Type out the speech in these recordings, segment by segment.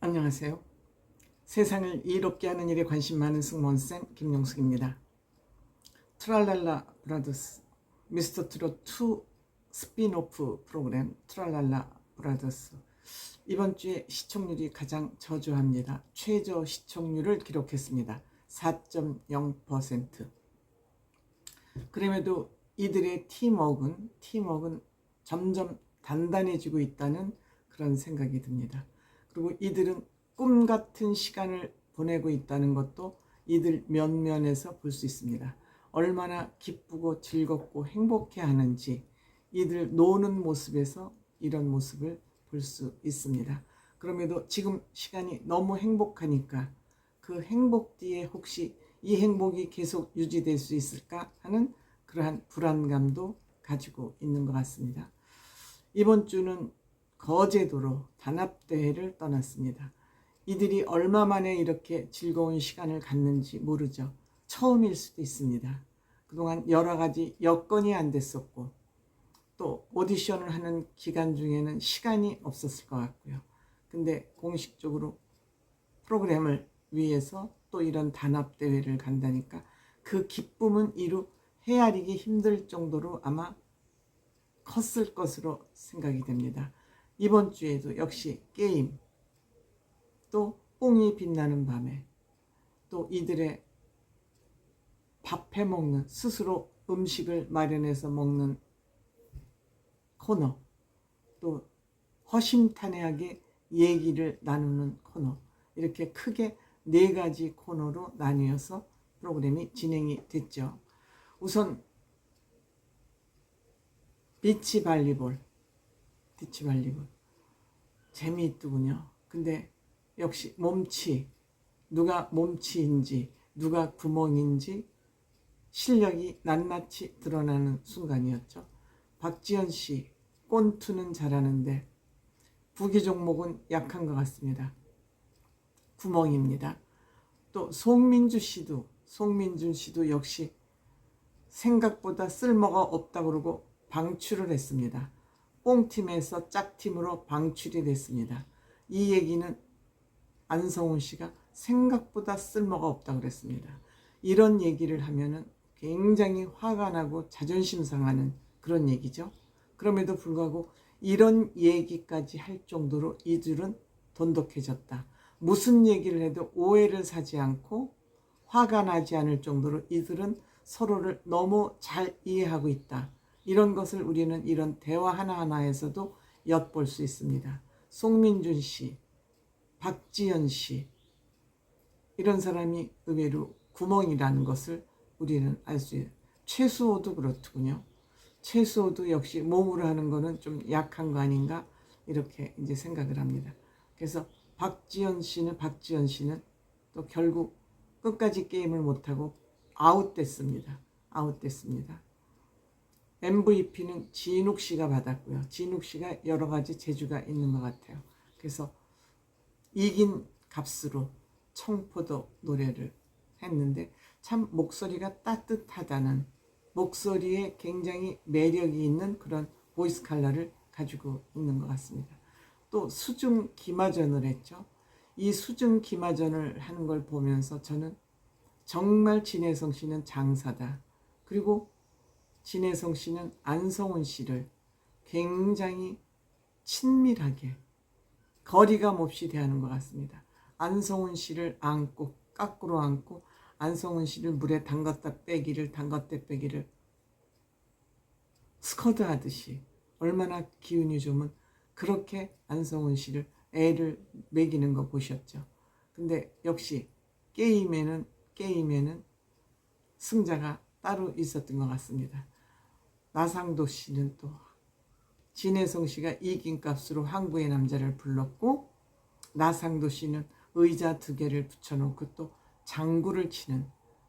안녕하세요. 세상을 이롭게 하는 일에 관심 많은 승무원쌤 김용숙입니다. 트랄랄라 브라더스 미스터 트롯 2 스피노프 프로그램 트랄랄라 브라더스 이번 주에 시청률이 가장 저조합니다. 최저 시청률을 기록했습니다. 4.0%. 그럼에도 이들의 팀워크는 점점 단단해지고 있다는 그런 생각이 듭니다. 그리고 이들은 꿈같은 시간을 보내고 있다는 것도 이들 면면에서 볼 수 있습니다. 얼마나 기쁘고 즐겁고 행복해 하는지 이들 노는 모습에서 이런 모습을 볼 수 있습니다. 그럼에도 지금 시간이 너무 행복하니까 그 행복 뒤에 혹시 이 행복이 계속 유지될 수 있을까 하는 그러한 불안감도 가지고 있는 것 같습니다. 이번 주는 거제도로 단합대회를 떠났습니다. 이들이 얼마 만에 이렇게 즐거운 시간을 갖는지 모르죠. 처음일 수도 있습니다. 그동안 여러 가지 여건이 안 됐었고 또 오디션을 하는 기간 중에는 시간이 없었을 것 같고요. 근데 공식적으로 프로그램을 위해서 또 이런 단합대회를 간다니까 그 기쁨은 이루 헤아리기 힘들 정도로 아마 컸을 것으로 생각이 됩니다. 이번 주에도 역시 게임, 또 뽕이 빛나는 밤에, 또 이들의 밥 해먹는, 스스로 음식을 마련해서 먹는 코너, 또 허심탄회하게 얘기를 나누는 코너, 이렇게 크게 4가지 코너로 나뉘어서 프로그램이 진행이 됐죠. 우선 비치발리볼 재미있더군요. 근데 역시 몸치, 누가 몸치인지 누가 구멍인지 실력이 낱낱이 드러나는 순간이었죠. 박지현 씨 꼰투는 잘하는데 부기 종목은 약한 것 같습니다. 구멍입니다. 또 송민준 씨도 역시 생각보다 쓸모가 없다고 그러고 방출을 했습니다. 뽕팀에서 짝팀으로 방출이 됐습니다. 이 얘기는 안성훈 씨가 생각보다 쓸모가 없다고 그랬습니다. 이런 얘기를 하면은 굉장히 화가 나고 자존심 상하는 그런 얘기죠. 그럼에도 불구하고 이런 얘기까지 할 정도로 이들은 돈독해졌다. 무슨 얘기를 해도 오해를 사지 않고 화가 나지 않을 정도로 이들은 서로를 너무 잘 이해하고 있다. 이런 것을 우리는 이런 대화 하나하나에서도 엿볼 수 있습니다. 송민준 씨, 박지현 씨, 이런 사람이 의외로 구멍이라는 것을 우리는 알 수 있어요. 최수호도 그렇더군요. 최수호도 역시 몸으로 하는 거는 좀 약한 거 아닌가 이렇게 이제 생각을 합니다. 그래서 박지현 씨는 또 결국 끝까지 게임을 못하고 아웃됐습니다. MVP는 진욱 씨가 받았고요. 진욱 씨가 여러 가지 재주가 있는 것 같아요. 그래서 이긴 값으로 청포도 노래를 했는데 참 목소리가 따뜻하다는, 목소리에 굉장히 매력이 있는 그런 보이스 컬러를 가지고 있는 것 같습니다. 또 수중 기마전을 했죠. 이 수중 기마전을 하는 걸 보면서 저는 정말 진혜성 씨는 장사다. 그리고 진혜성 씨는 안성훈 씨를 굉장히 친밀하게 거리감 없이 대하는 것 같습니다. 안성훈 씨를 안고 까꾸로 안고 안성훈 씨를 물에 담갔다 빼기를 스쿼드 하듯이 얼마나 기운이 좋으면 그렇게 안성훈 씨를 애를 먹이는 거 보셨죠. 근데 역시 게임에는 승자가 따로 있었던 것 같습니다. 나상도 씨는 또 진혜성 씨가 이긴 값으로 항구의 남자를 불렀고, 나상도 씨는 의자 2개를 붙여놓고 또 장구를 치는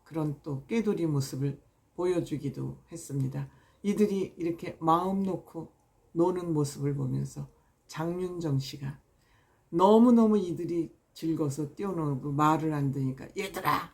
그런 또 꾀돌이 모습을 보여주기도 했습니다. 이들이 이렇게 마음 놓고 노는 모습을 보면서 장윤정 씨가 너무너무 이들이 즐거워서 뛰어놀고 말을 안 듣니까 얘들아,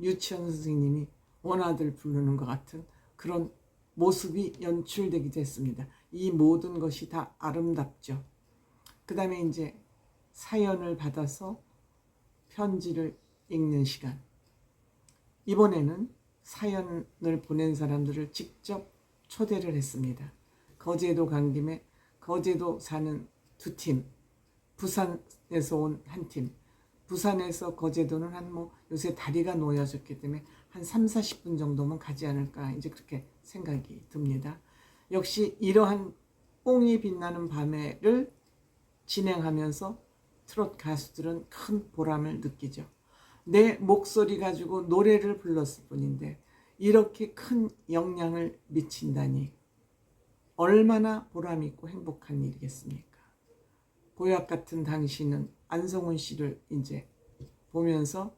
유치원 선생님이 원아들 부르는 것 같은 그런 모습이 연출되기도 했습니다. 이 모든 것이 다 아름답죠. 그 다음에 이제 사연을 받아서 편지를 읽는 시간. 이번에는 사연을 보낸 사람들을 직접 초대를 했습니다. 거제도 간 김에 거제도 사는 두 팀, 부산에서 온 한 팀, 부산에서 거제도는 요새 다리가 놓여졌기 때문에 한 30-40분 정도면 가지 않을까 이제 그렇게 생각이 듭니다. 역시 이러한 뽕이 빛나는 밤에를 진행하면서 트롯 가수들은 큰 보람을 느끼죠. 내 목소리 가지고 노래를 불렀을 뿐인데 이렇게 큰 영향을 미친다니 얼마나 보람있고 행복한 일이겠습니까? 보약 같은 당신은 안성훈 씨를 이제 보면서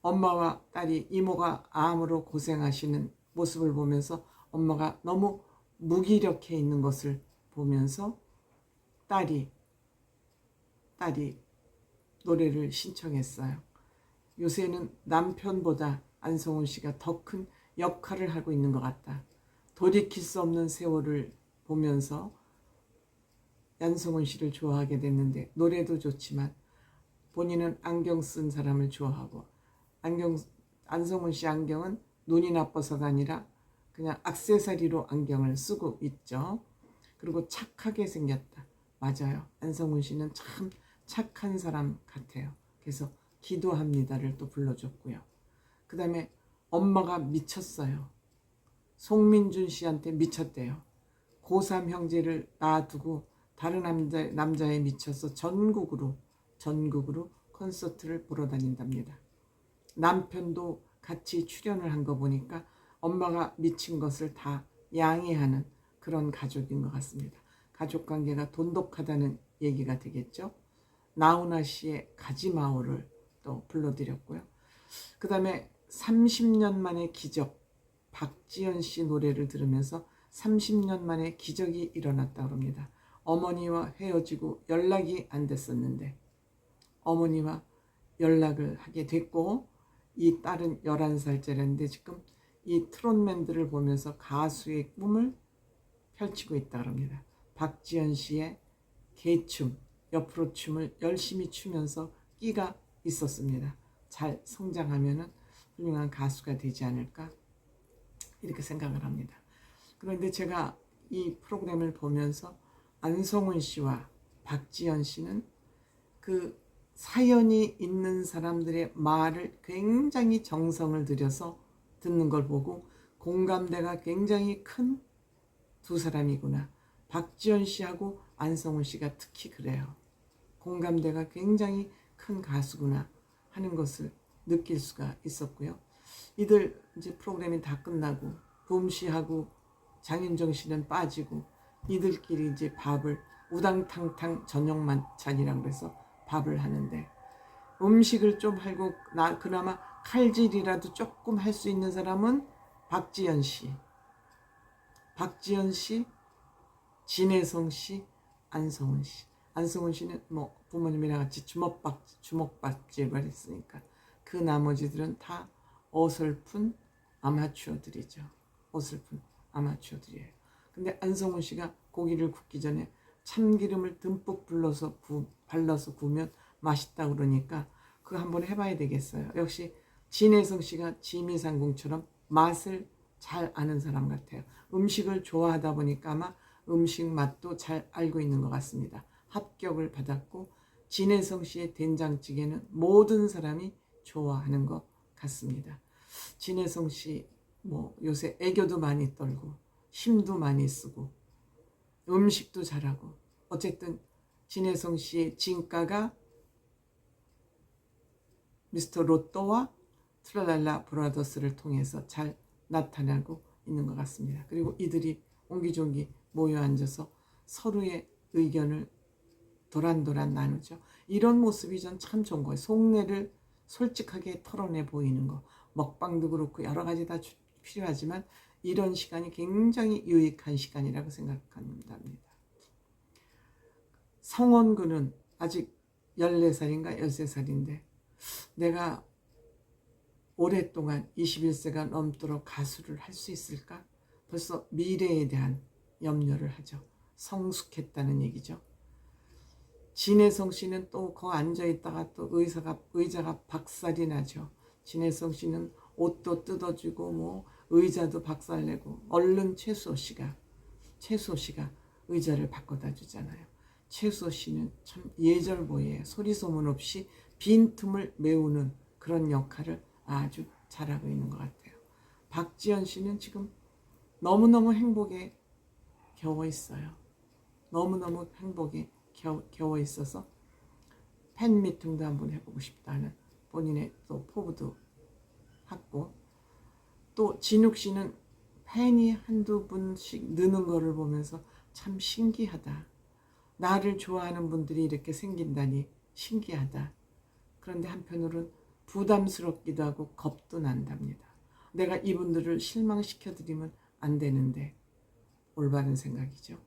엄마와 딸이 이모가 암으로 고생하시는 모습을 보면서 엄마가 너무 무기력해 있는 것을 보면서 딸이 노래를 신청했어요. 요새는 남편보다 안성훈 씨가 더 큰 역할을 하고 있는 것 같다. 돌이킬 수 없는 세월을 보면서 안성훈 씨를 좋아하게 됐는데 노래도 좋지만 본인은 안경 쓴 사람을 좋아하고 안성훈 씨 안경은 눈이 나빠서가 아니라 그냥 액세서리로 안경을 쓰고 있죠. 그리고 착하게 생겼다. 맞아요. 안성훈 씨는 참 착한 사람 같아요. 그래서 기도합니다를 또 불러줬고요. 그 다음에 엄마가 미쳤어요. 송민준 씨한테 미쳤대요. 고3 형제를 놔두고 다른 남자에 미쳐서 전국으로 콘서트를 보러 다닌답니다. 남편도 같이 출연을 한 거 보니까 엄마가 미친 것을 다 양해하는 그런 가족인 것 같습니다. 가족 관계가 돈독하다는 얘기가 되겠죠. 나훈아 씨의 가지마오를 또 불러드렸고요. 그 다음에 30년 만의 기적, 박지연 씨 노래를 들으면서 30년 만에 기적이 일어났다고 합니다. 어머니와 헤어지고 연락이 안 됐었는데 어머니와 연락을 하게 됐고 이 딸은 11살짜리인데 지금 이 트롯맨들을 보면서 가수의 꿈을 펼치고 있다고 합니다. 박지연 씨의 개춤, 옆으로 춤을 열심히 추면서 끼가 있었습니다. 잘 성장하면은 훌륭한 가수가 되지 않을까 이렇게 생각을 합니다. 그런데 제가 이 프로그램을 보면서 안성훈 씨와 박지연 씨는 그 사연이 있는 사람들의 말을 굉장히 정성을 들여서 듣는 걸 보고 공감대가 굉장히 큰 두 사람이구나. 박지연 씨하고 안성훈 씨가 특히 그래요. 공감대가 굉장히 큰 가수구나 하는 것을 느낄 수가 있었고요. 이들 이제 프로그램이 다 끝나고 붐 씨하고 장윤정 씨는 빠지고 이들끼리 이제 밥을 우당탕탕 저녁 만찬이라고 해서 밥을 하는데 음식을 좀 하고 그나마 칼질이라도 조금 할 수 있는 사람은 박지연 씨, 진혜성 씨, 안성훈 씨. 안성훈 씨는 부모님이랑 같이 주먹밥집을 했으니까 그 나머지들은 다 어설픈 아마추어들이죠. 어설픈 아마추어들이에요. 근데 안성훈 씨가 고기를 굽기 전에 참기름을 듬뿍 발라서 구우면 맛있다 그러니까 그거 한번 해봐야 되겠어요. 역시 진혜성 씨가 지미상궁처럼 맛을 잘 아는 사람 같아요. 음식을 좋아하다 보니까 아마 음식 맛도 잘 알고 있는 것 같습니다. 합격을 받았고 진혜성 씨의 된장찌개는 모든 사람이 좋아하는 것 같습니다. 진혜성 씨 요새 애교도 많이 떨고 힘도 많이 쓰고 음식도 잘하고 어쨌든 진혜성 씨의 진가가 미스터 로또와 트랄랄라 브라더스를 통해서 잘 나타나고 있는 것 같습니다. 그리고 이들이 옹기종기 모여 앉아서 서로의 의견을 도란도란 나누죠. 이런 모습이 전 참 좋은 거예요. 속내를 솔직하게 털어내 보이는 거. 먹방도 그렇고 여러 가지 다 필요하지만 이런 시간이 굉장히 유익한 시간이라고 생각합니다. 성원군은 아직 14살인가 13살인데 내가 오랫동안 21세가 넘도록 가수를 할 수 있을까? 벌써 미래에 대한 염려를 하죠. 성숙했다는 얘기죠. 진혜성 씨는 또 거 앉아 있다가 또 의자가 박살이 나죠. 진혜성 씨는 옷도 뜯어주고 뭐 의자도 박살내고 얼른 최수호 씨가 의자를 바꿔다 주잖아요. 최수호 씨는 참 예절보이에 소리 소문 없이 빈 틈을 메우는 그런 역할을 아주 잘하고 있는 것 같아요. 박지현 씨는 지금 너무너무 행복에 겨워 있어요. 너무너무 행복에 겨워 있어서 팬미팅도 한번 해보고 싶다는 본인의 또 포부도 하고, 또 진욱 씨는 팬이 한두 분씩 느는 거를 보면서 참 신기하다. 나를 좋아하는 분들이 이렇게 생긴다니 신기하다. 그런데 한편으로는 부담스럽기도 하고 겁도 난답니다. 내가 이분들을 실망시켜드리면 안 되는데, 올바른 생각이죠.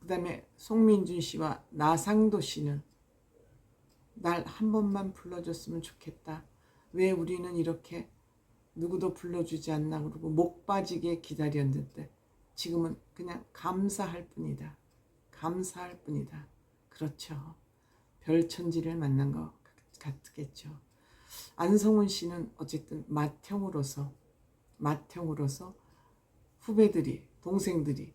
그 다음에 송민준 씨와 나상도 씨는 날 한 번만 불러줬으면 좋겠다. 왜 우리는 이렇게 누구도 불러주지 않나 그러고 목 빠지게 기다렸는데 지금은 그냥 감사할 뿐이다. 감사할 뿐이다. 그렇죠. 별천지를 만난 것 같겠죠. 안성훈 씨는 어쨌든 맏형으로서 후배들이, 동생들이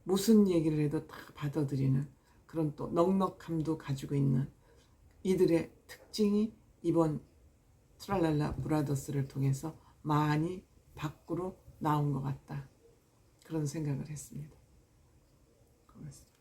무슨 얘기를 해도 다 받아들이는 그런 또 넉넉함도 가지고 있는 이들의 특징이 이번 트랄랄라 브라더스를 통해서 많이 밖으로 나온 것 같다. 그런 생각을 했습니다. 고맙습니다.